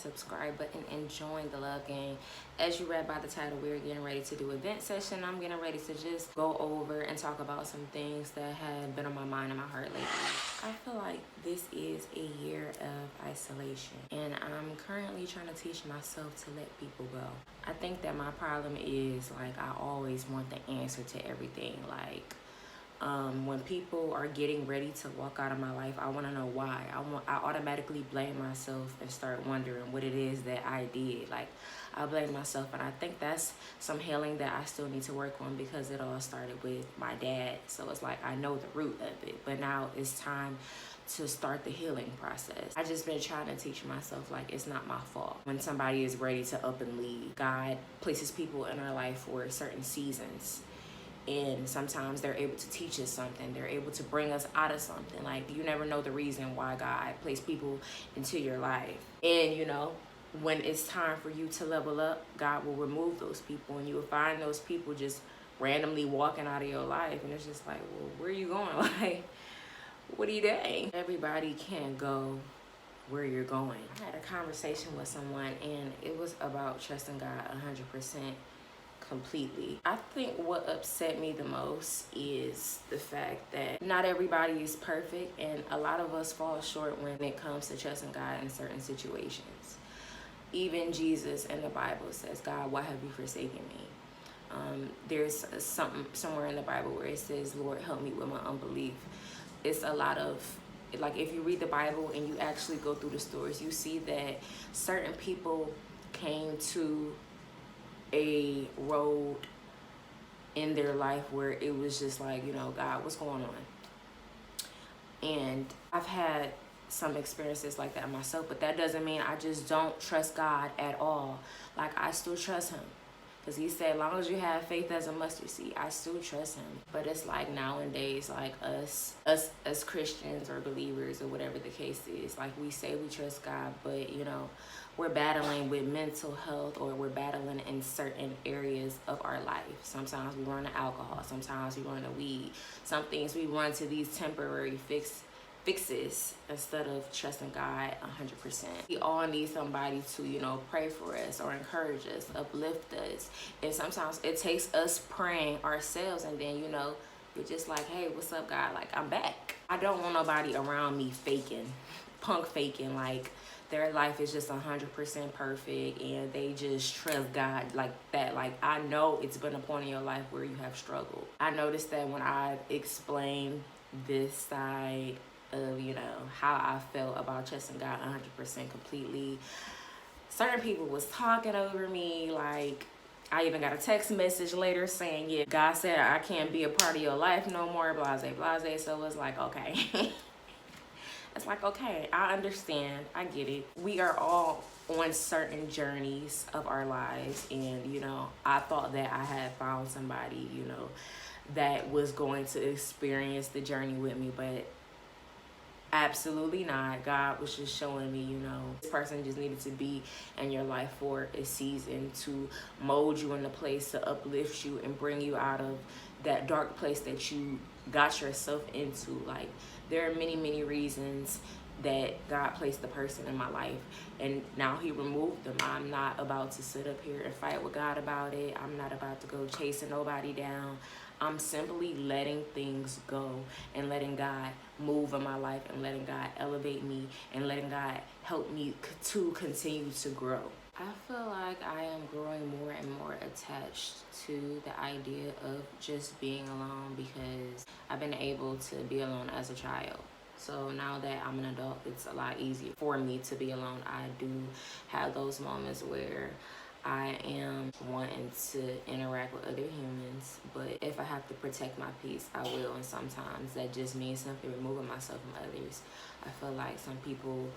subscribe button and join the love game. As you read by the title, we're getting ready to do event session. I'm getting ready to just go over and talk about some things that have been on my mind and my heart lately. I feel like this is a year of isolation, and I'm currently trying to teach myself to let people go. I think that my problem is, like, I always want the answer to everything. Like, when people are getting ready to walk out of my life, I want to know why. I automatically blame myself and start wondering what it is that I did. Like, I blame myself, and I think that's some healing that I still need to work on, because it all started with my dad. So it's like I know the root of it, but now it's time to start the healing process. I just been trying to teach myself, like, it's not my fault. When somebody is ready to up and leave, God places people in our life for certain seasons. And sometimes they're able to teach us something. They're able to bring us out of something. Like, you never know the reason why God placed people into your life. And, you know, when it's time for you to level up, God will remove those people. And you will find those people just randomly walking out of your life. And it's just like, well, where are you going? Like, what are you doing? Everybody can't go where you're going. I had a conversation with someone, and it was about trusting God 100%. Completely. I think what upset me the most is the fact that not everybody is perfect, and a lot of us fall short when it comes to trusting God in certain situations. Even Jesus in the Bible says, God, why have you forsaken me? There's somewhere in the Bible where it says, Lord, help me with my unbelief. It's a lot of, like, if you read the Bible and you actually go through the stories, you see that certain people came to a road in their life where it was just like, you know, God, what's going on? And I've had some experiences like that myself, but that doesn't mean I just don't trust God at all. Like, I still trust him, because he said, as long as you have faith as a mustard seed, I still trust him. But it's like nowadays, like us as Christians or believers or whatever the case is, like, we say we trust God, but, you know, we're battling with mental health, or we're battling in certain areas of our life. Sometimes we run to alcohol. Sometimes we run to weed. Some things we run to these temporary fixes instead of trusting God 100%. We all need somebody to, you know, pray for us or encourage us, uplift us. And sometimes it takes us praying ourselves, and then, you know, you're just like, hey, what's up, God? Like, I'm back. I don't want nobody around me punk faking, like their life is just 100% perfect and they just trust God like that. Like, I know it's been a point in your life where you have struggled. I noticed that when I explained this side of, you know, how I felt about trusting God 100% completely, certain people was talking over me. Like, I even got a text message later saying, yeah, God said I can't be a part of your life no more, blase, blase. So it's like, okay. It's like, okay, I understand. I get it. We are all on certain journeys of our lives. And, you know, I thought that I had found somebody, you know, that was going to experience the journey with me. But absolutely not. God was just showing me, you know, this person just needed to be in your life for a season to mold you in a place, to uplift you and bring you out of that dark place that you got yourself into. Like, there are many, many reasons that God placed the person in my life, and now he removed them. I'm not about to sit up here and fight with God about it. I'm not about to go chasing nobody down. I'm simply letting things go and letting God move in my life and letting God elevate me and letting God help me to continue to grow. I feel like I am growing more and more attached to the idea of just being alone, because I've been able to be alone as a child. So now that I'm an adult, it's a lot easier for me to be alone. I do have those moments where I am wanting to interact with other humans, but if I have to protect my peace, I will. And sometimes that just means simply removing myself from others. I feel like some people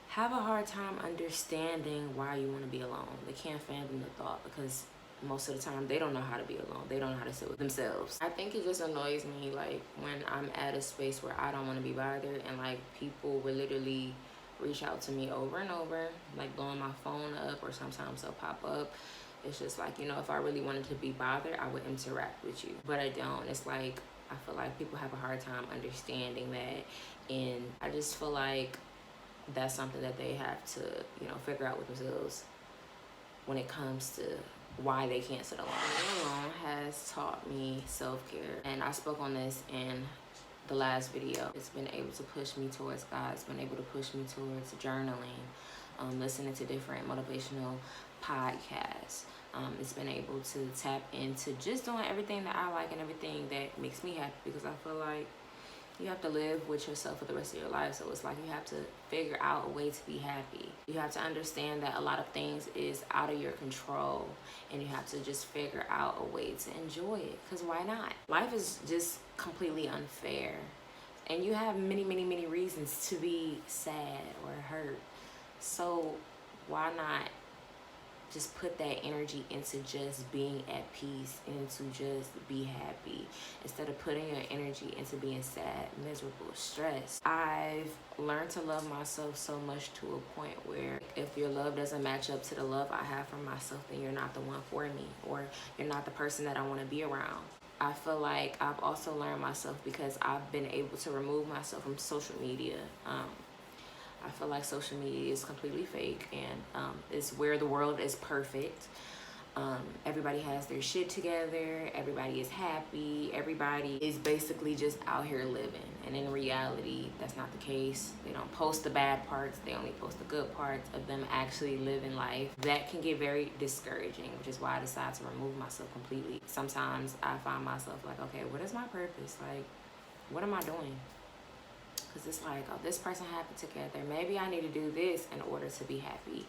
have a hard time understanding why you want to be alone. They can't fathom the thought, because most of the time they don't know how to be alone. They don't know how to sit with themselves. I think it just annoys me, like, when I'm at a space where I don't want to be bothered, and like people will literally reach out to me over and over, like blowing my phone up, or sometimes they'll pop up. It's just like, you know, if I really wanted to be bothered, I would interact with you, but I don't. It's like, I feel like people have a hard time understanding that, and I just feel like that's something that they have to, you know, figure out with themselves when it comes to why they can't sit alone. Being alone has taught me self-care, and I spoke on this in the last video. It's been able to push me towards God. It's been able to push me towards journaling, listening to different motivational podcasts. It's been able to tap into just doing everything that I like and everything that makes me happy, because I feel like you have to live with yourself for the rest of your life. So it's like you have to figure out a way to be happy. You have to understand that a lot of things is out of your control, and you have to just figure out a way to enjoy it, because why not? Life is just completely unfair, and you have many, many, many reasons to be sad or hurt. So why not just put that energy into just being at peace and to just be happy, instead of putting your energy into being sad, miserable, stressed. I've learned to love myself so much to a point where if your love doesn't match up to the love I have for myself, then you're not the one for me, or you're not the person that I want to be around. I feel like I've also learned myself because I've been able to remove myself from social media. I feel like social media is completely fake, and it's where the world is perfect. Everybody has their shit together. Everybody is happy. Everybody is basically just out here living. And in reality, that's not the case. They don't post the bad parts. They only post the good parts of them actually living life. That can get very discouraging, which is why I decided to remove myself completely. Sometimes I find myself like, okay, what is my purpose? Like, what am I doing? Because it's like, oh, this person had it together. Maybe I need to do this in order to be happy.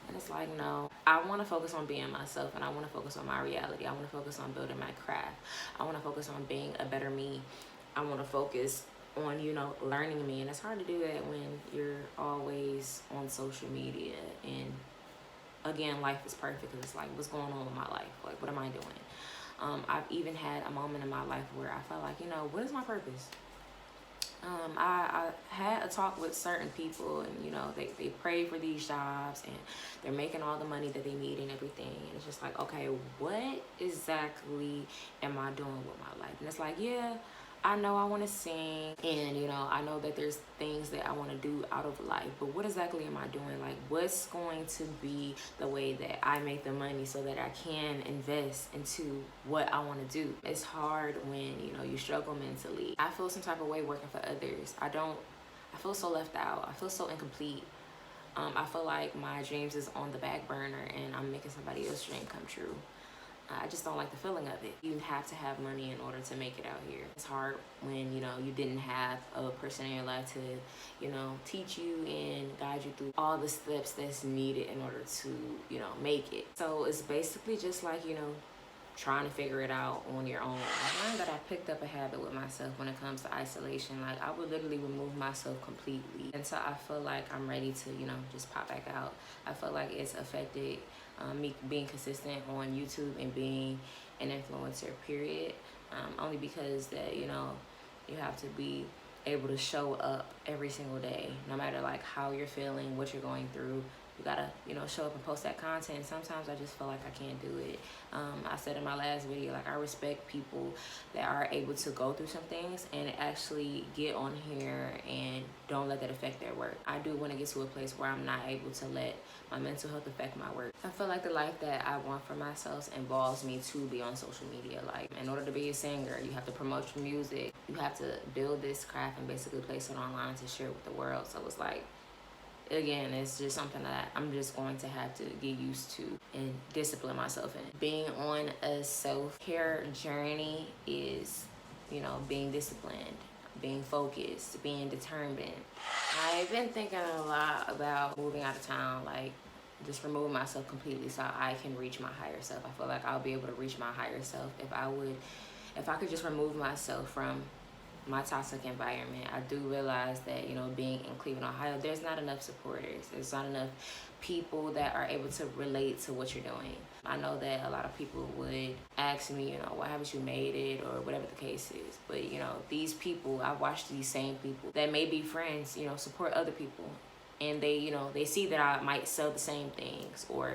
And it's like, no, I want to focus on being myself, and I want to focus on my reality. I want to focus on building my craft. I want to focus on being a better me. I want to focus on, you know, learning me. And it's hard to do that when you're always on social media. And again, life is perfect, because it's like, what's going on with my life? Like, what am I doing? I've even had a moment in my life where I felt like, you know, what is my purpose? I had a talk with certain people, and you know, they pray for these jobs, and they're making all the money that they need and everything, and it's just like, okay, what exactly am I doing with my life? And it's like, yeah, I know I want to sing, and you know, I know that there's things that I want to do out of life, but what exactly am I doing? Like, what's going to be the way that I make the money so that I can invest into what I want to do? It's hard when, you know, you struggle mentally. I feel some type of way working for others. I feel so left out. I feel so incomplete. I feel like my dreams is on the back burner, and I'm making somebody else's dream come true. I just don't like the feeling of it. You have to have money in order to make it out here. It's hard when, you know, you didn't have a person in your life to, you know, teach you and guide you through all the steps that's needed in order to, you know, make it. So it's basically just like, you know, trying to figure it out on your own. I learned that I picked up a habit with myself when it comes to isolation. Like, I would literally remove myself completely until I feel like I'm ready to, you know, just pop back out. I feel like it's affected me being consistent on YouTube and being an influencer, period. Only because that, you know, you have to be able to show up every single day, no matter like how you're feeling, what you're going through. You gotta, you know, show up and post that content. Sometimes I just feel like I can't do it. I said in my last video, like, I respect people that are able to go through some things and actually get on here and don't let that affect their work. I do want to get to a place where I'm not able to let my mental health affect my work. I feel like the life that I want for myself involves me to be on social media. Like, in order to be a singer, you have to promote your music. You have to build this craft and basically place it online to share with the world. So it's like, again, it's just something that I'm just going to have to get used to and discipline myself in. Being on a self-care journey is, you know, being disciplined, being focused, being determined. I've been thinking a lot about moving out of town, like just removing myself completely so I can reach my higher self. I feel like I'll be able to reach my higher self if I could just remove myself from my toxic environment. I do realize that, you know, being in Cleveland, Ohio, there's not enough supporters. There's not enough people that are able to relate to what you're doing. I know that a lot of people would ask me, you know, why haven't you made it, or whatever the case is. But, you know, these people, I've watched these same people that may be friends, you know, support other people. And they, you know, they see that I might sell the same things, or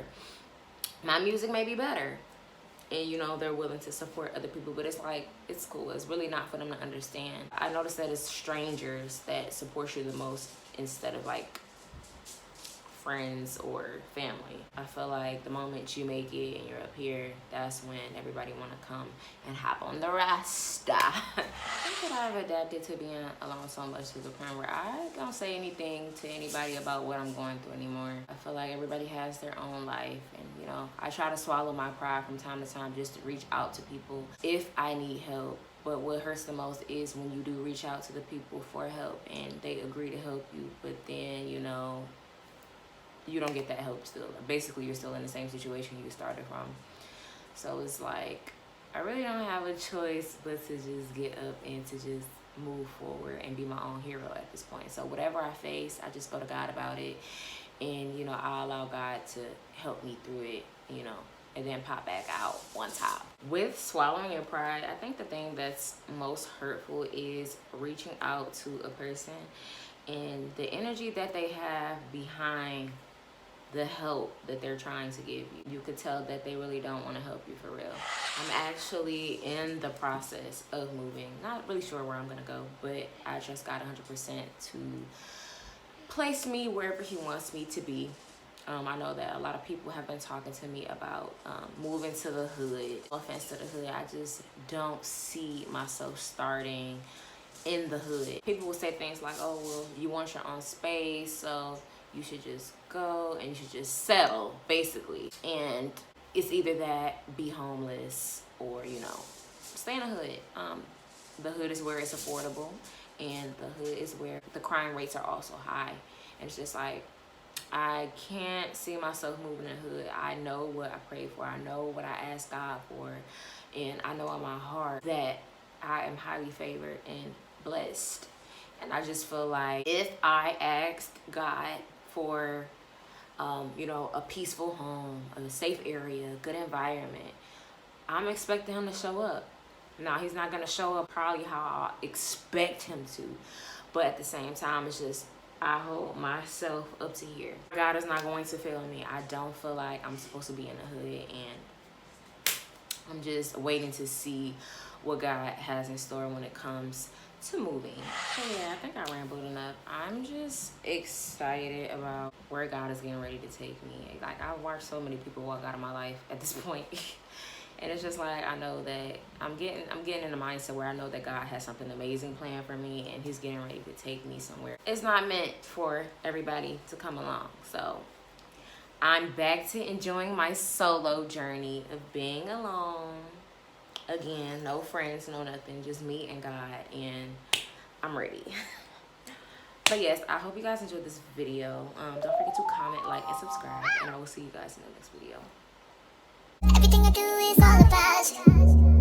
my music may be better. And, you know, they're willing to support other people, but it's like, it's cool. It's really not for them to understand. I noticed that it's strangers that support you the most instead of like friends or family. I feel like the moment you make it and you're up here, that's when everybody want to come and hop on the rasta. I think that I've adapted to being alone so much to the point where I don't say anything to anybody about what I'm going through anymore. I feel like everybody has their own life, and you know, I try to swallow my pride from time to time just to reach out to people if I need help. But what hurts the most is when you do reach out to the people for help and they agree to help you, but then, you know, you don't get that help still. Basically, you're still in the same situation you started from. So it's like, I really don't have a choice but to just get up and to just move forward and be my own hero at this point. So whatever I face, I just go to God about it. And, you know, I allow God to help me through it, you know, and then pop back out on top. With swallowing your pride, I think the thing that's most hurtful is reaching out to a person and the energy that they have behind the help that they're trying to give you. You could tell that they really don't want to help you for real. I'm actually in the process of moving. Not really sure where I'm gonna go, but I just got 100% to place me wherever he wants me to be. I know that a lot of people have been talking to me about moving to the hood. No offense to the hood, I just don't see myself starting in the hood. People will say things like, oh, well, you want your own space, so you should just go and you should just settle, basically. And it's either that, be homeless, or, you know, stay in the hood. The hood is where it's affordable, and the hood is where the crime rates are also high. And it's just like, I can't see myself moving in the hood. I know what I pray for. I know what I ask God for. And I know in my heart that I am highly favored and blessed. And I just feel like if I asked God for, you know, a peaceful home, a safe area, a good environment, I'm expecting him to show up. Now, he's not going to show up probably how I expect him to. But at the same time, it's just, I hold myself up to here. God is not going to fail me. I don't feel like I'm supposed to be in the hood, and I'm just waiting to see what God has in store when it comes to moving. So yeah, I think I rambled enough. I'm just excited about where God is getting ready to take me. Like, I've watched so many people walk out of my life at this point. And it's just like, I know that I'm getting in the mindset where I know that God has something amazing planned for me, and he's getting ready to take me somewhere. It's not meant for everybody to come along. So I'm back to enjoying my solo journey of being alone. Again, no friends, no nothing, just me and God, and I'm ready. But yes, I hope you guys enjoyed this video. Don't forget to comment, like, and subscribe, and I will see you guys in the next video. Everything I do is all about you.